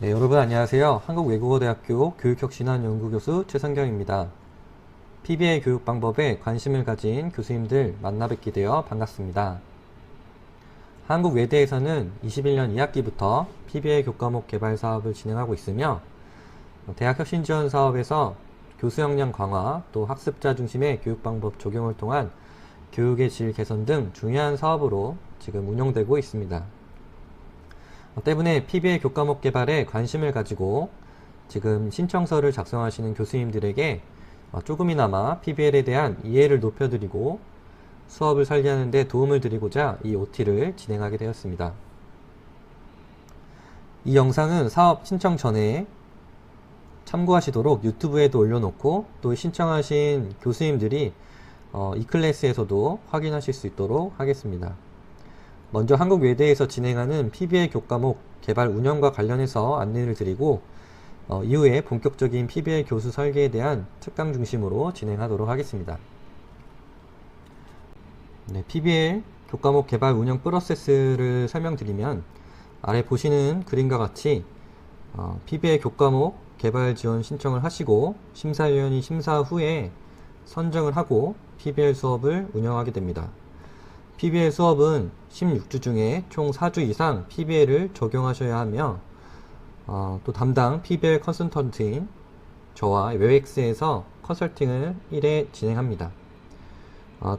네, 여러분 안녕하세요. 한국외국어대학교 교육혁신학연구교수 최성경입니다. PBL 교육 방법에 관심을 가진 교수님들 만나 뵙게 되어 반갑습니다. 한국외대에서는 21년 2학기부터 PBL 교과목 개발 사업을 진행하고 있으며 대학 혁신 지원 사업에서 교수 역량 강화, 또 학습자 중심의 교육 방법 적용을 통한 교육의 질 개선 등 중요한 사업으로 지금 운영되고 있습니다. 때문에 PBL 교과목 개발에 관심을 가지고 지금 신청서를 작성하시는 교수님들에게 조금이나마 PBL에 대한 이해를 높여드리고 수업을 설계하는 데 도움을 드리고자 이 OT를 진행하게 되었습니다. 이 영상은 사업 신청 전에 참고하시도록 유튜브에도 올려놓고 또 신청하신 교수님들이 이 클래스에서도 확인하실 수 있도록 하겠습니다. 먼저 한국외대에서 진행하는 PBL 교과목 개발 운영과 관련해서 안내를 드리고 이후에 본격적인 PBL 교수 설계에 대한 특강 중심으로 진행하도록 하겠습니다. 네, PBL 교과목 개발 운영 프로세스를 설명드리면 아래 보시는 그림과 같이 PBL 교과목 개발 지원 신청을 하시고 심사위원이 심사 후에 선정을 하고 PBL 수업을 운영하게 됩니다. PBL 수업은 16주 중에 총 4주 이상 PBL을 적용하셔야 하며 또 담당 PBL 컨설턴트인 저와 웨엑스에서 컨설팅을 1회 진행합니다.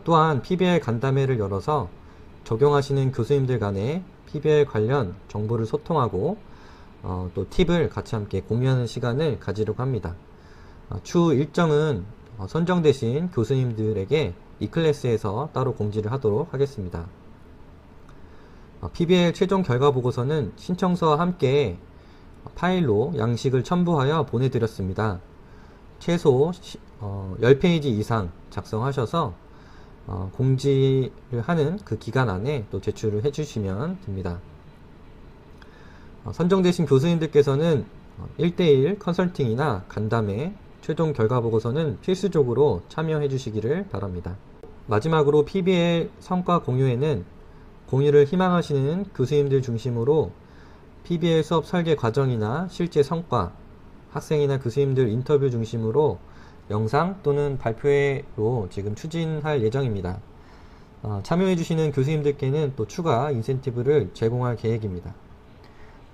또한 PBL 간담회를 열어서 적용하시는 교수님들 간에 PBL 관련 정보를 소통하고 또 팁을 같이 함께 공유하는 시간을 가지려고 합니다. 추후 일정은 선정되신 교수님들에게 이 클래스에서 따로 공지를 하도록 하겠습니다. PBL 최종 결과 보고서는 신청서와 함께 파일로 양식을 첨부하여 보내드렸습니다. 최소 10페이지 이상 작성하셔서 공지를 하는 그 기간 안에 또 제출을 해주시면 됩니다. 선정되신 교수님들께서는 1대1 컨설팅이나 간담회, 최종 결과 보고서는 필수적으로 참여해 주시기를 바랍니다. 마지막으로 PBL 성과 공유에는 공유를 희망하시는 교수님들 중심으로 PBL 수업 설계 과정이나 실제 성과, 학생이나 교수님들 인터뷰 중심으로 영상 또는 발표회로 지금 추진할 예정입니다. 참여해 주시는 교수님들께는 또 추가 인센티브를 제공할 계획입니다.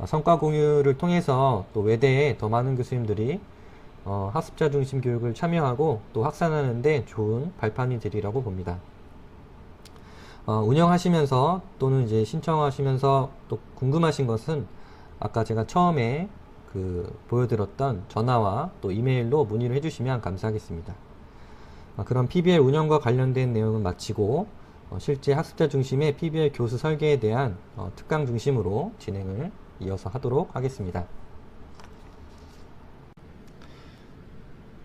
성과 공유를 통해서 또 외대에 더 많은 교수님들이 학습자 중심 교육을 참여하고 또 확산하는 데 좋은 발판이 되리라고 봅니다. 운영하시면서 또는 이제 신청하시면서 또 궁금하신 것은 아까 제가 처음에 보여드렸던 전화와 또 이메일로 문의를 해주시면 감사하겠습니다. 그럼 PBL 운영과 관련된 내용은 마치고 실제 학습자 중심의 PBL 교수 설계에 대한 특강 중심으로 진행을 이어서 하도록 하겠습니다.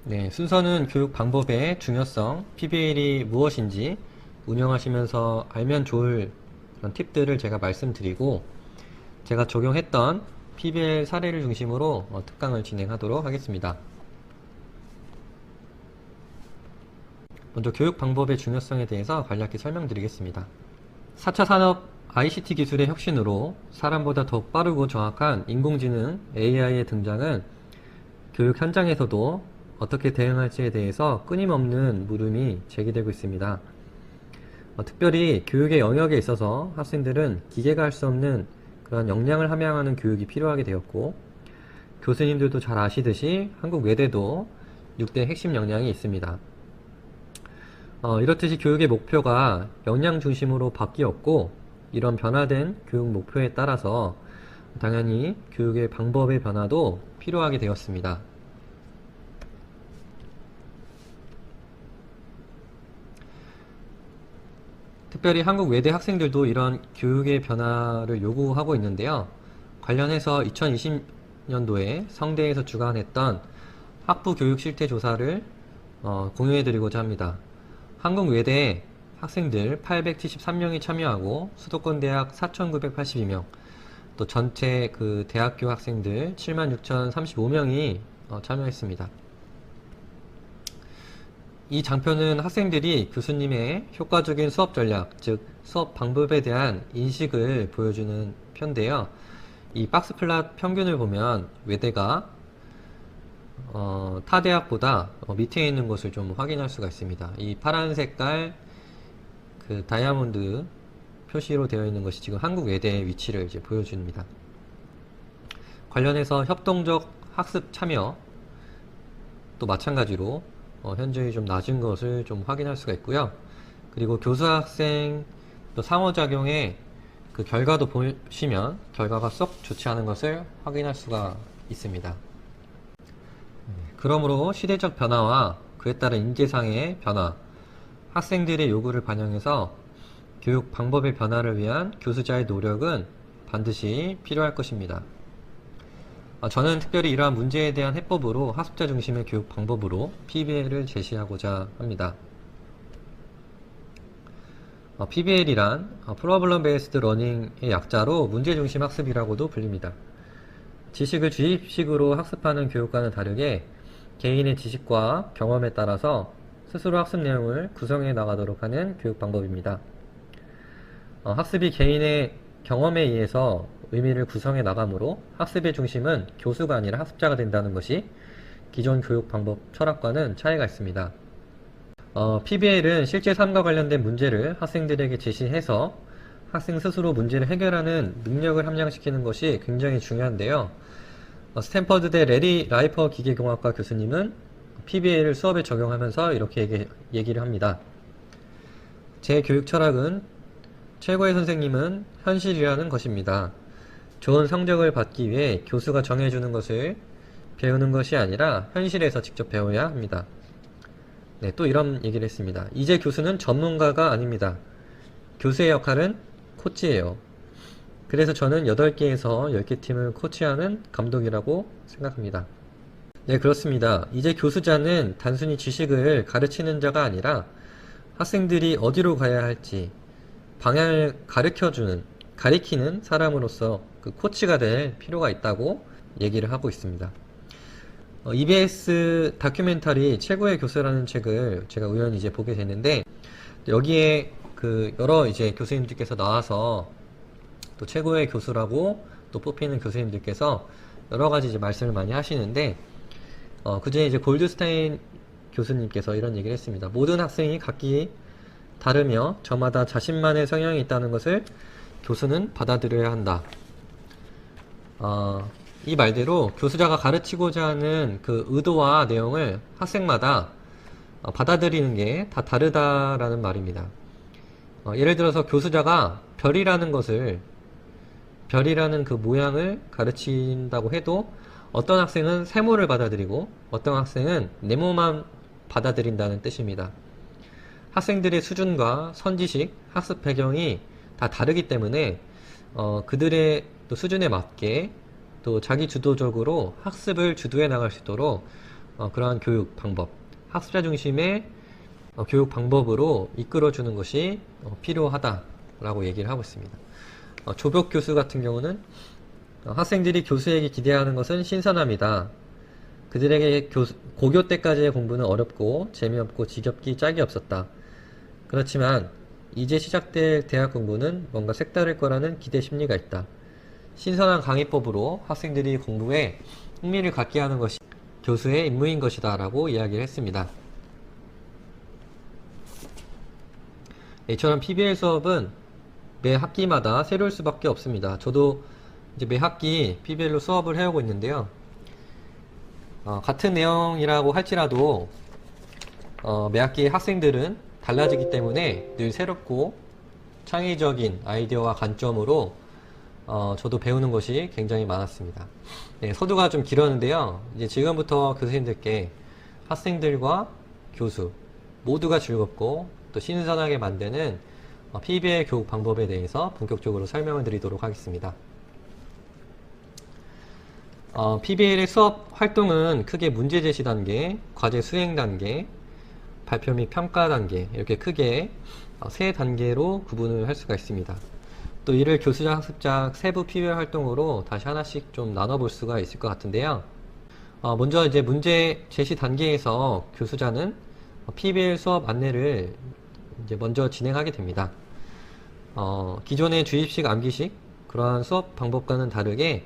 네, 순서는 교육 방법의 중요성, PBL이 무엇인지 운영하시면서 알면 좋을 그런 팁들을 제가 말씀드리고 제가 적용했던 PBL 사례를 중심으로 특강을 진행하도록 하겠습니다. 먼저 교육 방법의 중요성에 대해서 간략히 설명드리겠습니다. 4차 산업 ICT 기술의 혁신으로 사람보다 더 빠르고 정확한 인공지능 AI의 등장은 교육 현장에서도 어떻게 대응할지에 대해서 끊임없는 물음이 제기되고 있습니다. 특별히 교육의 영역에 있어서 학생들은 기계가 할 수 없는 그런 역량을 함양하는 교육이 필요하게 되었고 교수님들도 잘 아시듯이 한국 외대도 6대 핵심 역량이 있습니다. 이렇듯이 교육의 목표가 역량 중심으로 바뀌었고 이런 변화된 교육 목표에 따라서 당연히 교육의 방법의 변화도 필요하게 되었습니다. 특별히 한국 외대 학생들도 이런 교육의 변화를 요구하고 있는데요. 관련해서 2020년도에 성대에서 주관했던 학부 교육 실태 조사를 공유해드리고자 합니다. 한국 외대 학생들 873명이 참여하고 수도권 대학 4,982명, 또 전체 대학교 학생들 76,035명이 참여했습니다. 이 장표는 학생들이 교수님의 효과적인 수업 전략, 즉 수업 방법에 대한 인식을 보여주는 편인데요. 이 박스플랫 평균을 보면 외대가 타 대학보다 밑에 있는 것을 좀 확인할 수가 있습니다. 이 파란 색깔 그 다이아몬드 표시로 되어 있는 것이 지금 한국 외대의 위치를 이제 보여줍니다. 관련해서 협동적 학습 참여 또 마찬가지로 현저히 좀 낮은 것을 좀 확인할 수가 있고요. 그리고 교수 학생 또 상호작용의 그 결과도 보시면 결과가 썩 좋지 않은 것을 확인할 수가 있습니다. 그러므로 시대적 변화와 그에 따른 인재상의 변화, 학생들의 요구를 반영해서 교육 방법의 변화를 위한 교수자의 노력은 반드시 필요할 것입니다. 저는 특별히 이러한 문제에 대한 해법으로 학습자 중심의 교육 방법으로 PBL을 제시하고자 합니다. PBL이란 Problem Based Learning의 약자로 문제중심 학습이라고도 불립니다. 지식을 주입식으로 학습하는 교육과는 다르게 개인의 지식과 경험에 따라서 스스로 학습 내용을 구성해 나가도록 하는 교육 방법입니다. 학습이 개인의 경험에 의해서 의미를 구성해 나가므로 학습의 중심은 교수가 아니라 학습자가 된다는 것이 기존 교육 방법 철학과는 차이가 있습니다. PBL은 실제 삶과 관련된 문제를 학생들에게 제시해서 학생 스스로 문제를 해결하는 능력을 함양시키는 것이 굉장히 중요한데요. 스탠퍼드대 레리 라이퍼 기계공학과 교수님은 PBL을 수업에 적용하면서 이렇게 얘기를 합니다. 제 교육 철학은 최고의 선생님은 현실이라는 것입니다. 좋은 성적을 받기 위해 교수가 정해주는 것을 배우는 것이 아니라 현실에서 직접 배워야 합니다. 네, 또 이런 얘기를 했습니다. 이제 교수는 전문가가 아닙니다. 교수의 역할은 코치예요. 그래서 저는 8개에서 10개 팀을 코치하는 감독이라고 생각합니다. 네, 그렇습니다. 이제 교수자는 단순히 지식을 가르치는 자가 아니라 학생들이 어디로 가야 할지 방향을 가리키는 사람으로서 그 코치가 될 필요가 있다고 얘기를 하고 있습니다. EBS 다큐멘터리 최고의 교수라는 책을 제가 우연히 이제 보게 됐는데, 여기에 그 여러 이제 교수님들께서 나와서 또 최고의 교수라고 또 뽑히는 교수님들께서 여러 가지 이제 말씀을 많이 하시는데, 그중에 이제 골드스타인 교수님께서 이런 얘기를 했습니다. 모든 학생이 각기 다르며 저마다 자신만의 성향이 있다는 것을 교수는 받아들여야 한다. 이 말대로 교수자가 가르치고자 하는 그 의도와 내용을 학생마다 받아들이는 게 다 다르다라는 말입니다. 예를 들어서 교수자가 별이라는 그 모양을 가르친다고 해도 어떤 학생은 세모를 받아들이고 어떤 학생은 네모만 받아들인다는 뜻입니다. 학생들의 수준과 선지식, 학습 배경이 다 다르기 때문에 그들의 또 수준에 맞게 또 자기 주도적으로 학습을 주도해 나갈 수 있도록 그러한 교육 방법, 학습자 중심의 교육 방법으로 이끌어주는 것이 필요하다라고 얘기를 하고 있습니다. 조벽 교수 같은 경우는 학생들이 교수에게 기대하는 것은 신선함이다. 그들에게 고교 때까지의 공부는 어렵고 재미없고 지겹기 짝이 없었다. 그렇지만 이제 시작될 대학 공부는 뭔가 색다를 거라는 기대 심리가 있다. 신선한 강의법으로 학생들이 공부에 흥미를 갖게 하는 것이 교수의 임무인 것이다 라고 이야기를 했습니다. 이처럼 PBL 수업은 매 학기마다 새로울 수밖에 없습니다. 저도 이제 매 학기 PBL로 수업을 해오고 있는데요. 같은 내용이라고 할지라도 매 학기 학생들은 달라지기 때문에 늘 새롭고 창의적인 아이디어와 관점으로 저도 배우는 것이 굉장히 많았습니다. 네, 서두가 좀 길었는데요. 이제 지금부터 교수님들께 학생들과 교수 모두가 즐겁고 또 신선하게 만드는 PBL 교육 방법에 대해서 본격적으로 설명을 드리도록 하겠습니다. PBL의 수업 활동은 크게 문제 제시 단계, 과제 수행 단계, 발표 및 평가 단계 이렇게 크게 세 단계로 구분을 할 수가 있습니다. 또 이를 교수자, 학습자 세부 PBL 활동으로 다시 하나씩 좀 나눠볼 수가 있을 것 같은데요. 먼저 이제 문제 제시 단계에서 교수자는 PBL 수업 안내를 이제 먼저 진행하게 됩니다. 기존의 주입식, 암기식, 그러한 수업 방법과는 다르게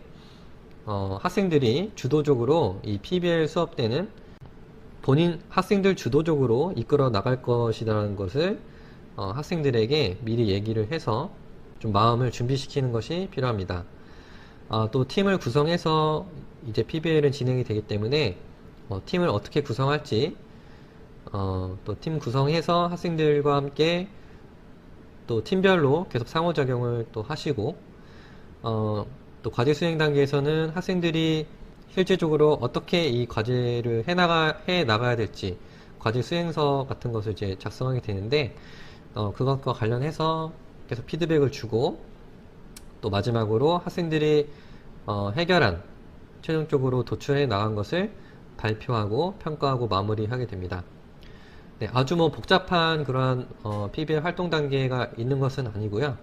학생들이 주도적으로 이 PBL 수업 때는 본인 학생들 주도적으로 이끌어 나갈 것이라는 것을 학생들에게 미리 얘기를 해서 좀 마음을 준비시키는 것이 필요합니다. 또 팀을 구성해서 이제 PBL은 진행이 되기 때문에 팀을 어떻게 구성할지 또 팀 구성해서 학생들과 함께 또 팀별로 계속 상호작용을 또 하시고 또 과제 수행 단계에서는 학생들이 실질적으로 어떻게 이 과제를 해 나가야 될지 과제 수행서 같은 것을 이제 작성하게 되는데 그것과 관련해서 계속 피드백을 주고 또 마지막으로 학생들이 해결한 최종적으로 도출해 나간 것을 발표하고 평가하고 마무리하게 됩니다. 네, 아주 뭐 복잡한 그러한 PBL 활동 단계가 있는 것은 아니고요.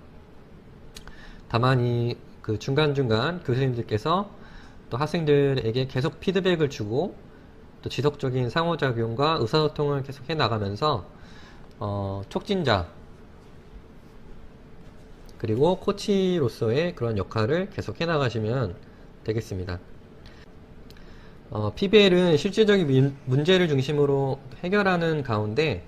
다만 이 그 중간중간 교수님들께서 또 학생들에게 계속 피드백을 주고 또 지속적인 상호작용과 의사소통을 계속 해 나가면서 촉진자 그리고 코치로서의 그런 역할을 계속 해 나가시면 되겠습니다. PBL은 실질적인 문제를 중심으로 해결하는 가운데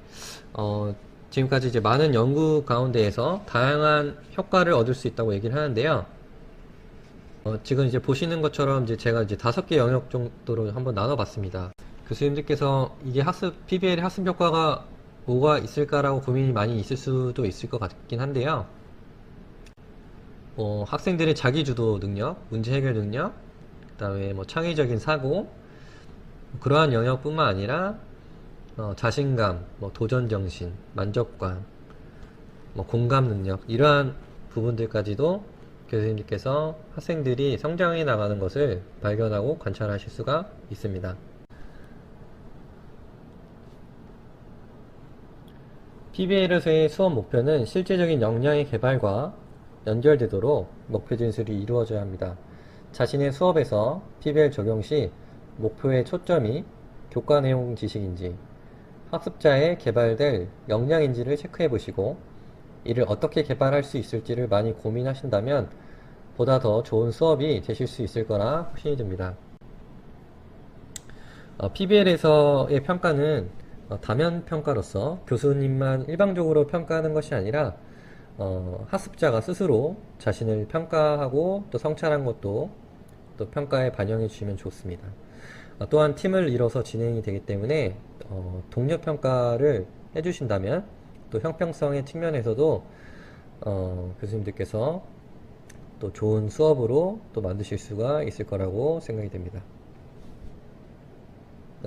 지금까지 이제 많은 연구 가운데에서 다양한 효과를 얻을 수 있다고 얘기를 하는데요. 지금 이제 보시는 것처럼 이제 제가 이제 5개 영역 정도로 한번 나눠봤습니다. 교수님들께서 이게 PBL의 학습 효과가 뭐가 있을까라고 고민이 많이 있을 수도 있을 것 같긴 한데요. 학생들의 자기주도 능력, 문제 해결 능력, 그 다음에 뭐 창의적인 사고, 그러한 영역뿐만 아니라 자신감, 뭐 도전 정신, 만족감, 뭐 공감 능력 이러한 부분들까지도 교수님께서 학생들이 성장해 나가는 것을 발견하고 관찰하실 수가 있습니다. PBL에서의 수업 목표는 실제적인 역량의 개발과 연결되도록 목표 진술이 이루어져야 합니다. 자신의 수업에서 PBL 적용 시 목표의 초점이 교과 내용 지식인지 학습자의 개발될 역량인지를 체크해 보시고 이를 어떻게 개발할 수 있을지를 많이 고민하신다면 보다 더 좋은 수업이 되실 수 있을 거라 확신이 듭니다. PBL에서의 평가는 다면 평가로서 교수님만 일방적으로 평가하는 것이 아니라 학습자가 스스로 자신을 평가하고 또 성찰한 것도 또 평가에 반영해 주시면 좋습니다. 또한 팀을 이뤄서 진행이 되기 때문에 동료 평가를 해주신다면 또 형평성의 측면에서도 교수님들께서 또 좋은 수업으로 또 만드실 수가 있을 거라고 생각이 됩니다.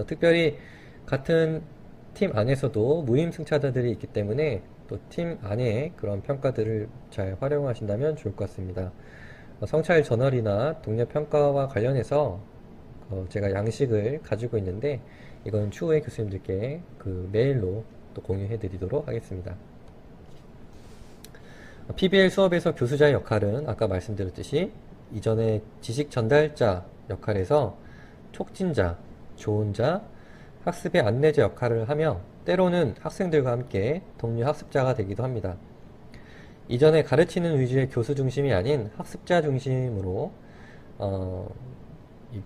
특별히 같은 팀 안에서도 무임승차자들이 있기 때문에 또 팀 안에 그런 평가들을 잘 활용하신다면 좋을 것 같습니다. 성찰 저널이나 동료 평가와 관련해서 제가 양식을 가지고 있는데 이건 추후에 교수님들께 그 메일로 또 공유해 드리도록 하겠습니다. PBL 수업에서 교수자의 역할은 아까 말씀드렸듯이 이전에 지식 전달자 역할에서 촉진자, 조언자, 학습의 안내자 역할을 하며 때로는 학생들과 함께 동료 학습자가 되기도 합니다. 이전에 가르치는 위주의 교수 중심이 아닌 학습자 중심으로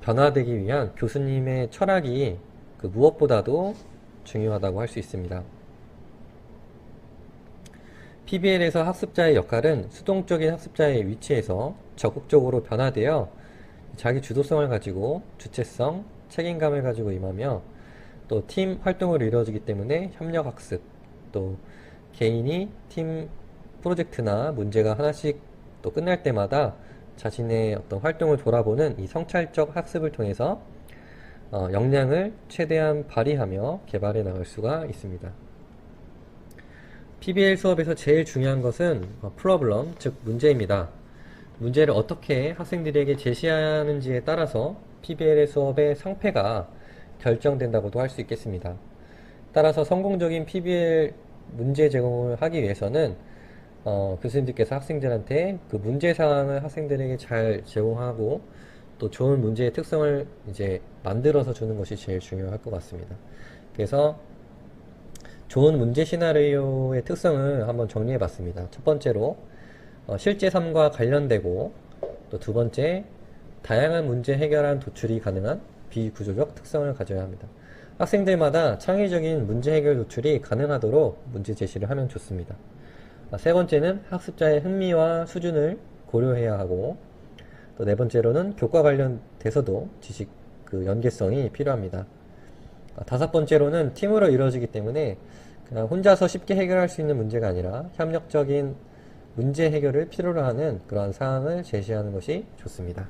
변화되기 위한 교수님의 철학이 그 무엇보다도 중요하다고 할 수 있습니다. PBL에서 학습자의 역할은 수동적인 학습자의 위치에서 적극적으로 변화되어 자기 주도성을 가지고 주체성, 책임감을 가지고 임하며 또 팀 활동으로 이루어지기 때문에 협력학습, 또 개인이 팀 프로젝트나 문제가 하나씩 또 끝날 때마다 자신의 어떤 활동을 돌아보는 이 성찰적 학습을 통해서 역량을 최대한 발휘하며 개발해 나갈 수가 있습니다. PBL 수업에서 제일 중요한 것은 프로블럼, 즉 문제입니다. 문제를 어떻게 학생들에게 제시하는지에 따라서 PBL 수업의 성패가 결정된다고도 할 수 있겠습니다. 따라서 성공적인 PBL 문제 제공을 하기 위해서는 교수님들께서 학생들한테 그 문제 상황을 학생들에게 잘 제공하고 또 좋은 문제의 특성을 이제 만들어서 주는 것이 제일 중요할 것 같습니다. 그래서 좋은 문제 시나리오의 특성을 한번 정리해 봤습니다. 첫 번째로 실제 삶과 관련되고, 또 두 번째, 다양한 문제 해결한 도출이 가능한 비구조적 특성을 가져야 합니다. 학생들마다 창의적인 문제 해결 도출이 가능하도록 문제 제시를 하면 좋습니다. 세 번째는 학습자의 흥미와 수준을 고려해야 하고, 또 네 번째로는 교과 관련돼서도 지식 연계성이 필요합니다. 다섯 번째로는 팀으로 이루어지기 때문에 그냥 혼자서 쉽게 해결할 수 있는 문제가 아니라 협력적인 문제 해결을 필요로 하는 그러한 사항을 제시하는 것이 좋습니다.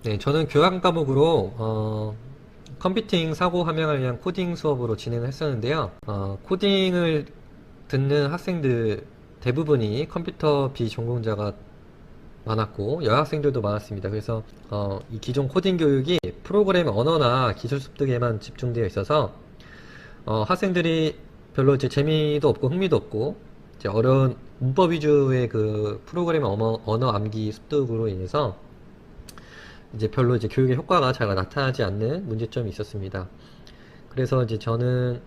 네, 저는 교양 과목으로 컴퓨팅 사고 함양을 위한 코딩 수업으로 진행을 했었는데요. 코딩을 듣는 학생들 대부분이 컴퓨터 비전공자가 많았고 여학생들도 많았습니다. 그래서 이 기존 코딩 교육이 프로그램 언어나 기술 습득에만 집중되어 있어서 학생들이 별로 이제 재미도 없고 흥미도 없고 이제 어려운 문법 위주의 그 프로그램 언어 암기 습득으로 인해서 이제 별로 이제 교육의 효과가 잘 나타나지 않는 문제점이 있었습니다. 그래서 이제 저는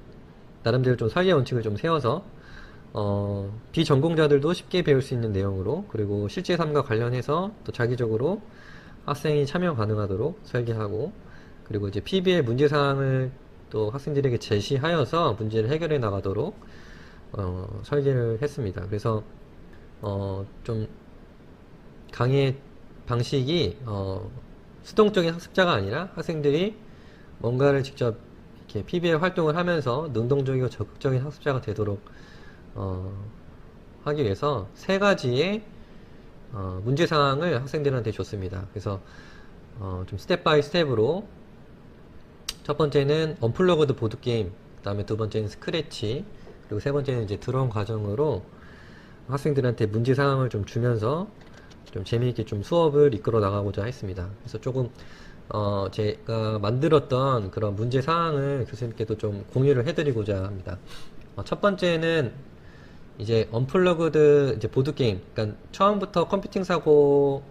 나름대로 좀 설계 원칙을 좀 세워서 비전공자들도 쉽게 배울 수 있는 내용으로, 그리고 실제 삶과 관련해서 또 자기적으로 학생이 참여 가능하도록 설계하고, 그리고 이제 PBL 문제사항을 또 학생들에게 제시하여서 문제를 해결해 나가도록 설계를 했습니다. 그래서 좀 강의 방식이 수동적인 학습자가 아니라 학생들이 뭔가를 직접 이렇게 PBL 활동을 하면서 능동적이고 적극적인 학습자가 되도록 하기 위해서 세 가지의 문제 상황을 학생들한테 줬습니다. 그래서 좀 스텝 바이 스텝으로 첫 번째는 언플러그드 보드게임, 그 다음에 두 번째는 스크래치, 그리고 세 번째는 이제 드론 과정으로 학생들한테 문제 상황을 좀 주면서 좀 재미있게 좀 수업을 이끌어 나가고자 했습니다. 그래서 조금 제가 만들었던 그런 문제 상황을 교수님께도 좀 공유를 해드리고자 합니다. 첫 번째는 이제 언플러그드 이제 보드게임, 그러니까 처음부터 컴퓨팅 사고로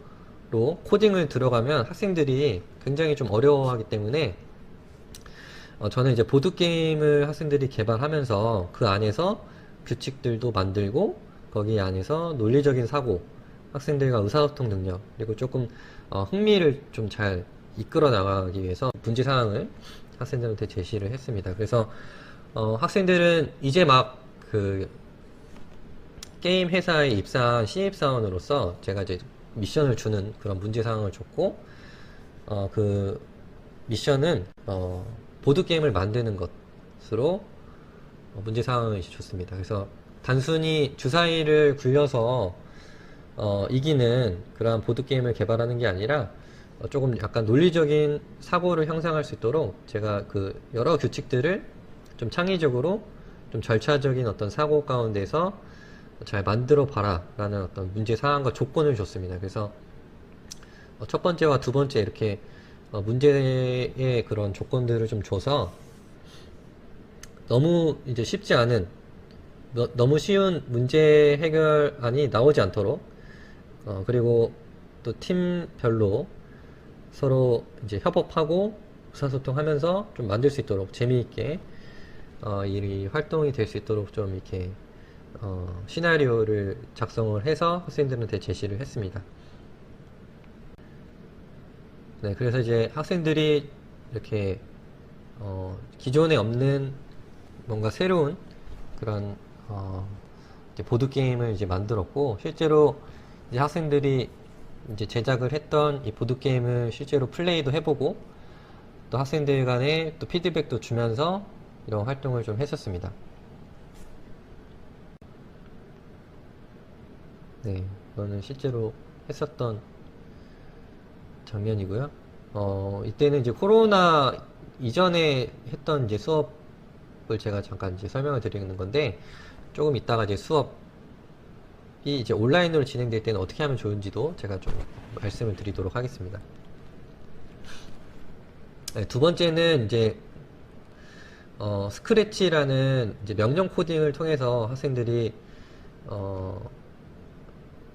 코딩을 들어가면 학생들이 굉장히 좀 어려워하기 때문에 저는 이제 보드게임을 학생들이 개발하면서 그 안에서 규칙들도 만들고 거기 안에서 논리적인 사고, 학생들과 의사소통 능력, 그리고 조금 흥미를 좀 잘 이끌어 나가기 위해서 문제 상황을 학생들한테 제시를 했습니다. 그래서 학생들은 이제 막 그 게임 회사에 입사한 신입사원으로서 제가 이제 미션을 주는 그런 문제 상황을 줬고, 그 미션은 보드게임을 만드는 것으로 문제 상황을 줬습니다. 그래서 단순히 주사위를 굴려서 이기는 그러한 보드게임을 개발하는 게 아니라 조금 약간 논리적인 사고를 형성할 수 있도록 제가 그 여러 규칙들을 좀 창의적으로 좀 절차적인 어떤 사고 가운데서 잘 만들어 봐라 라는 어떤 문제 사항과 조건을 줬습니다. 그래서 첫 번째와 두 번째 이렇게 문제의 그런 조건들을 좀 줘서 너무 이제 쉽지 않은, 너무 쉬운 문제 해결안이 나오지 않도록, 그리고 또 팀별로 서로 이제 협업하고 의사소통하면서 좀 만들 수 있도록 재미있게 이 활동이 될 수 있도록 좀 이렇게 시나리오를 작성을 해서 학생들한테 제시를 했습니다. 네, 그래서 이제 학생들이 이렇게 기존에 없는 뭔가 새로운 그런 이제 보드게임을 이제 만들었고, 실제로 이제 학생들이 이제 제작을 했던 이 보드게임을 실제로 플레이도 해보고, 또 학생들 간에 또 피드백도 주면서 이런 활동을 좀 했었습니다. 네, 이거는 실제로 했었던 장면이고요. 이때는 이제 코로나 이전에 했던 이제 수업을 제가 잠깐 이제 설명을 드리는 건데, 조금 이따가 이제 수업이 이제 온라인으로 진행될 때는 어떻게 하면 좋은지도 제가 좀 말씀을 드리도록 하겠습니다. 네, 두 번째는 이제 스크래치라는 이제 명령 코딩을 통해서 학생들이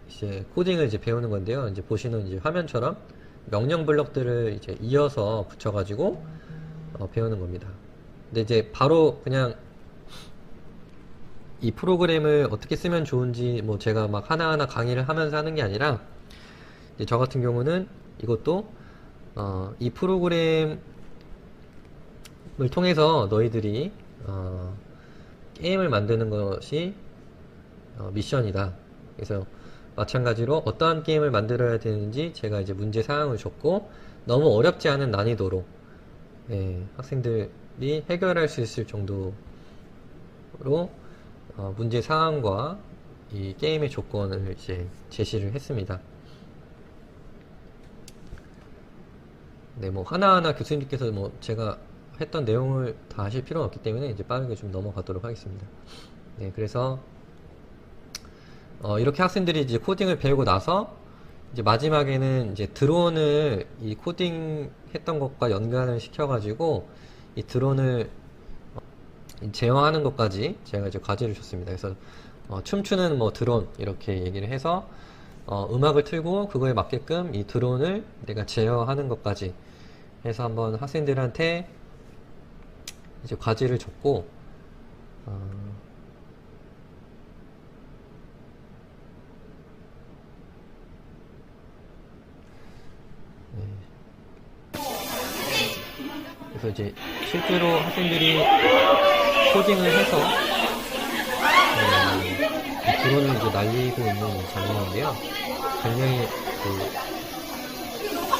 이제 코딩을 이제 배우는 건데요. 이제 보시는 이제 화면처럼 명령 블럭들을 이제 이어서 붙여가지고 배우는 겁니다. 근데 이제 바로 그냥 이 프로그램을 어떻게 쓰면 좋은지 뭐 제가 막 하나하나 강의를 하면서 하는 게 아니라 이제 저 같은 경우는 이것도 이 프로그램을 통해서 너희들이 게임을 만드는 것이 미션이다. 그래서 마찬가지로 어떠한 게임을 만들어야 되는지 제가 이제 문제 사항을 줬고 너무 어렵지 않은 난이도로 학생들이 해결할 수 있을 정도로 문제 사항과 이 게임의 조건을 이제 제시를 했습니다. 네, 뭐 하나하나 교수님께서 뭐 제가 했던 내용을 다 하실 필요는 없기 때문에 이제 빠르게 좀 넘어가도록 하겠습니다. 네, 그래서 이렇게 학생들이 이제 코딩을 배우고 나서 이제 마지막에는 이제 드론을 이 코딩 했던 것과 연관을 시켜가지고 이 드론을 제어하는 것까지 제가 이제 과제를 줬습니다. 그래서 춤추는 뭐 드론 이렇게 얘기를 해서 음악을 틀고 그거에 맞게끔 이 드론을 내가 제어하는 것까지 해서 한번 학생들한테 이제 과제를 줬고 그래서 이제 실제로 학생들이 코딩을 해서 이 드론을 이제 날리고 있는 장면인데요. 굉장히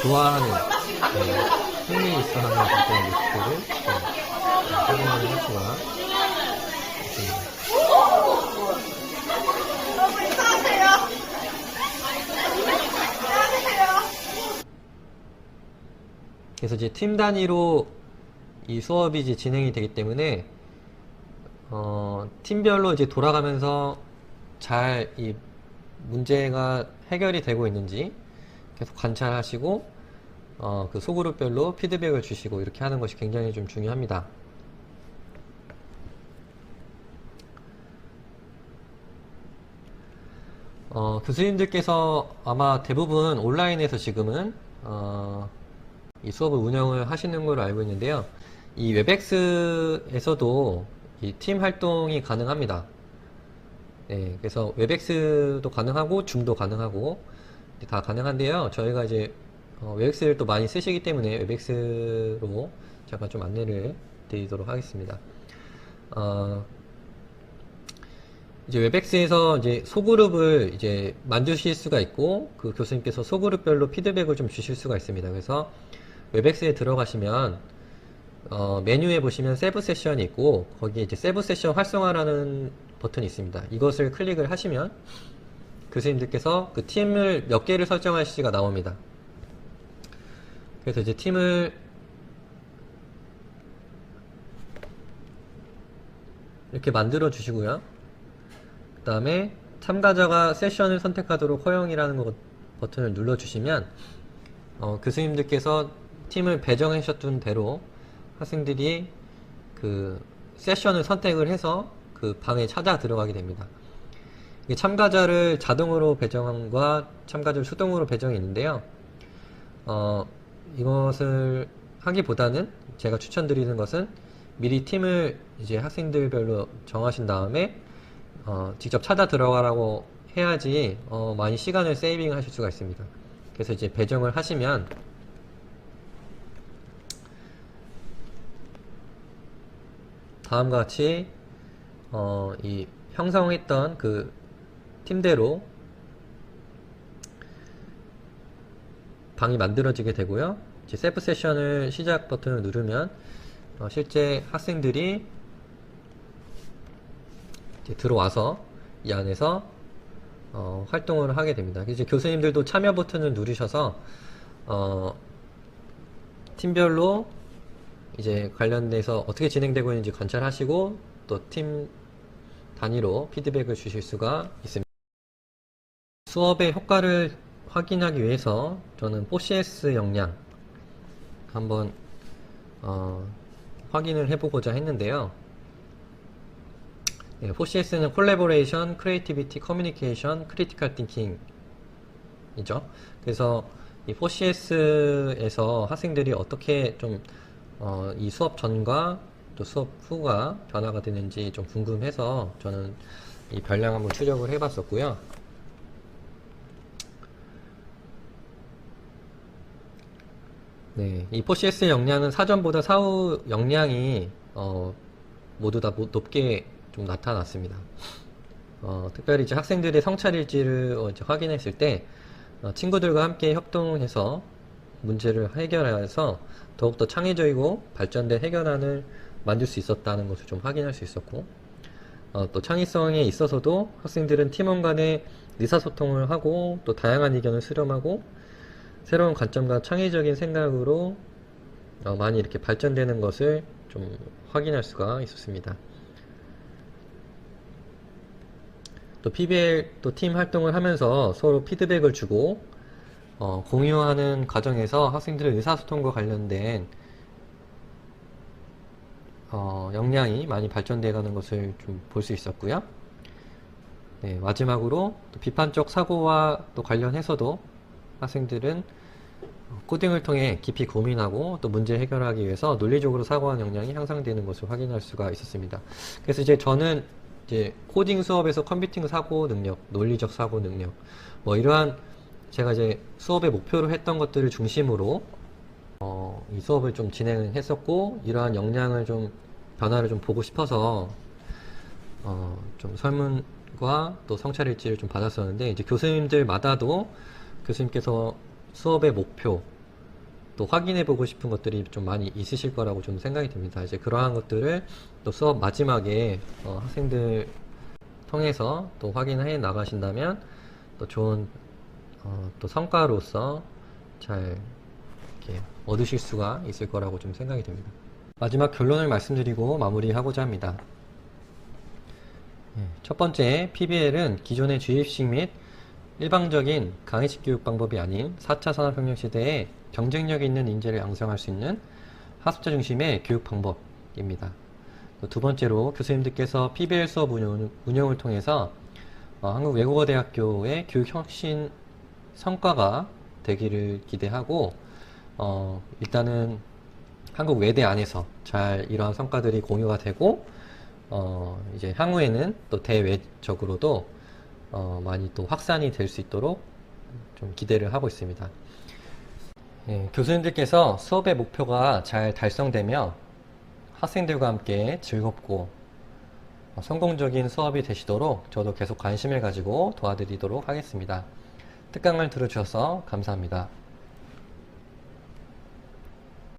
좋아하는 흥미 있어하는 어떤 모습들을 확인하는 할 수가 있습니다. 그래서 이제 팀 단위로 이 수업이 이제 진행이 되기 때문에 팀별로 이제 돌아가면서 잘 이 문제가 해결이 되고 있는지 계속 관찰하시고 그 소그룹별로 피드백을 주시고 이렇게 하는 것이 굉장히 좀 중요합니다. 교수님들께서 아마 대부분 온라인에서 지금은 이 수업을 운영을 하시는 걸로 알고 있는데요. 이 웹엑스에서도 이 팀 활동이 가능합니다. 네, 그래서 웹엑스도 가능하고 줌도 가능하고 다 가능한데요. 저희가 이제 웹엑스를 또 많이 쓰시기 때문에 웹엑스로 잠깐 좀 안내를 드리도록 하겠습니다. 이제 웹엑스에서 이제 소그룹을 이제 만드실 수가 있고 그 교수님께서 소그룹별로 피드백을 좀 주실 수가 있습니다. 그래서 웹엑스에 들어가시면 메뉴에 보시면 세브 세션이 있고 거기에 이제 세브 세션 활성화라는 버튼이 있습니다. 이것을 클릭을 하시면 교수님들께서 그 팀을 몇 개를 설정하시기가 나옵니다. 그래서 이제 팀을 이렇게 만들어 주시고요. 그 다음에 참가자가 세션을 선택하도록 허용이라는 버튼을 눌러 주시면 교수님들께서 팀을 배정하셨던 대로 학생들이 그 세션을 선택을 해서 그 방에 찾아 들어가게 됩니다. 참가자를 자동으로 배정함과 참가자를 수동으로 배정이 있는데요. 이것을 하기보다는 제가 추천드리는 것은 미리 팀을 이제 학생들별로 정하신 다음에 직접 찾아 들어가라고 해야지 많이 시간을 세이빙 하실 수가 있습니다. 그래서 이제 배정을 하시면 다음과 같이 이 형성했던 그 팀대로 방이 만들어지게 되고요. 이제 세프 세션을 시작 버튼을 누르면 실제 학생들이 이제 들어와서 이 안에서 활동을 하게 됩니다. 이제 교수님들도 참여 버튼을 누르셔서 팀별로 이제 관련돼서 어떻게 진행되고 있는지 관찰하시고 또 팀 단위로 피드백을 주실 수가 있습니다. 수업의 효과를 확인하기 위해서 저는 4CS 역량 한번 확인을 해보고자 했는데요. 네, 4CS는 콜라보레이션, 크리에이티비티, 커뮤니케이션, 크리티컬 띵킹이죠. 그래서 이 4CS에서 학생들이 어떻게 좀 이 수업 전과 또 수업 후가 변화가 되는지 좀 궁금해서 저는 이 별량 한번 추적을 해봤었고요. 네, 이 4CS 역량은 사전보다 사후 역량이 모두 다 높게 좀 나타났습니다. 특별히 이제 학생들의 성찰일지를 이제 확인했을 때 친구들과 함께 협동해서 문제를 해결해서 더욱더 창의적이고 발전된 해결안을 만들 수 있었다는 것을 좀 확인할 수 있었고, 또 창의성에 있어서도 학생들은 팀원 간의 의사소통을 하고 또 다양한 의견을 수렴하고 새로운 관점과 창의적인 생각으로 많이 이렇게 발전되는 것을 좀 확인할 수가 있었습니다. 또 PBL 또 팀 활동을 하면서 서로 피드백을 주고 공유하는 과정에서 학생들의 의사소통과 관련된 역량이 많이 발전되어 가는 것을 좀 볼 수 있었고요. 네, 마지막으로 또 비판적 사고와 또 관련해서도 학생들은 코딩을 통해 깊이 고민하고 또 문제 해결하기 위해서 논리적으로 사고하는 역량이 향상되는 것을 확인할 수가 있었습니다. 그래서 이제 저는 이제 코딩 수업에서 컴퓨팅 사고 능력, 논리적 사고 능력, 뭐 이러한 제가 이제 수업의 목표로 했던 것들을 중심으로 이 수업을 좀 진행을 했었고, 이러한 역량을 좀 변화를 좀 보고 싶어서 좀 설문과 또 성찰일지를 좀 받았었는데, 이제 교수님들마다도 교수님께서 수업의 목표 또 확인해 보고 싶은 것들이 좀 많이 있으실 거라고 좀 생각이 듭니다. 이제 그러한 것들을 또 수업 마지막에 학생들 통해서 또 확인해 나가신다면 또 좋은 또 성과로서 잘 이렇게 얻으실 수가 있을 거라고 좀 생각이 듭니다. 마지막 결론을 말씀드리고 마무리하고자 합니다. 첫 번째, PBL은 기존의 주입식 및 일방적인 강의식 교육 방법이 아닌 4차 산업혁명 시대에 경쟁력 있는 인재를 양성할 수 있는 학습자 중심의 교육 방법입니다. 두 번째로, 교수님들께서 PBL 수업 운영을 통해서 한국외국어대학교의 교육혁신 성과가 되기를 기대하고, 일단은 한국 외대 안에서 잘 이러한 성과들이 공유가 되고, 이제 향후에는 또 대외적으로도 많이 또 확산이 될 수 있도록 좀 기대를 하고 있습니다. 교수님들께서 수업의 목표가 잘 달성되며 학생들과 함께 즐겁고 성공적인 수업이 되시도록 저도 계속 관심을 가지고 도와드리도록 하겠습니다. 특강을 들어주셔서 감사합니다.